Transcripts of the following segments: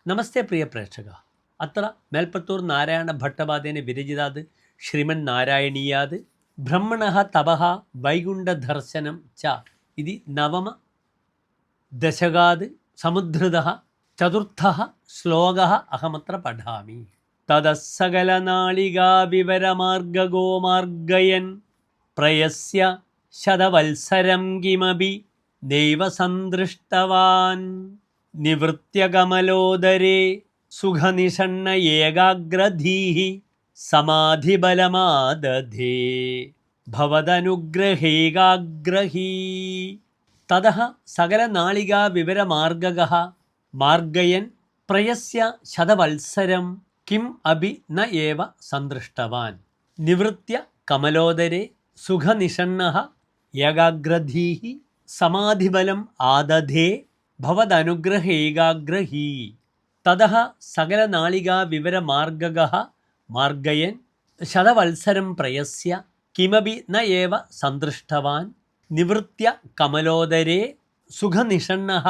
നമസ്തേ പ്രിയ പ്രേക്ഷക. അത്ര മേൽപ്പത്തൂർ നാരായണ ഭട്ടപാദേന വിരചിതാത് ശ്രീമന്നാരായണീയാത് ബ്രഹ്മണഃ തപഃ വൈകുണ്ഠദർശനം ച ഇതി നവമ ദശകാത് സമുദ്ധൃതഃ ചതുർത്ഥഃ ശ്ലോകഃ അഹമത്ര പഠാമി. തതഃ സകലനാളികാ വിവരമാർഗഗോ മാർഗയൻ പ്രയസ്യ ശതവത്സരം കിമപി നൈവ സന്ദൃഷ്ടവാൻ നിവൃത്യകമലോദരേ സുഖനിഷണ്ണ ഏകാഗ്രധീഃ സമാധിബലമാദധേ ഭവദനുഗ്രഹേകാഗ്രഹീ. തതഃ സകലനാളികാ വിവരമാർഗഗഃ മാർഗയൻ പ്രയസ്യ ശതവത്സരം കിം അപി ന ഏവ സന്ദൃഷ്ടവാൻ നിവൃത്യ കമലോദരേ സുഖനിഷണ്ണഃ ഏകാഗ്രധീഃ സമാധിബലം ആദധേ ഭവദനുഗ്രഹേകാഗ്രഹീ. തതഃ സകലനാളികാ വിവരമാർഗഗഃ മാർഗയൻ ശതവത്സരം പ്രയസ്യ കിമപി ന ഏവ സന്ദൃഷ്ടവാൻ നിവൃത്യ കമലോദരേ സുഖനിഷണ്ണഃ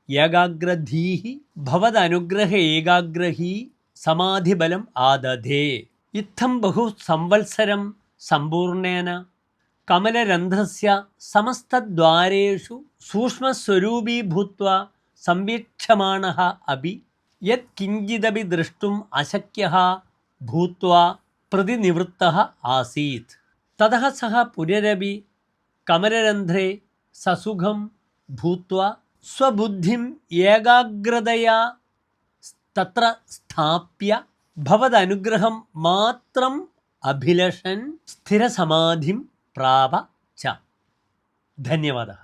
ഏകാഗ്രധീഃ ഭവദനുഗ്രഹേകാഗ്രഹീ സമാധിബലം ആദധേ. ഇത്തം ബഹു സംവത്സരം സമ്പൂർണേന കമലരന്ധ്രസ്യ സമസ്തദ്വാരേഷു സൂക്ഷ്മസ്വരൂപീ ഭൂത്വാ സംവീക്ഷമാണഃ അപി യത് കിഞ്ചിദപി ദ്രഷ്ടും അശക്യഃ ഭൂത്വാ പ്രതിനിവൃത്തഃ ആസീത്. തതഃ സഃ പുനരപി കമലരന്ധ്രേ സസുഖം ഭൂത്വാ സ്വബുദ്ധിം ഏകാഗ്രതയാ തത്ര സ്ഥാപ്യ ഭവദനുഗ്രഹം മാത്രം അഭിലഷൻ സ്ഥിരസമാധിം പ്രാപ ച. ധന്യവാദः.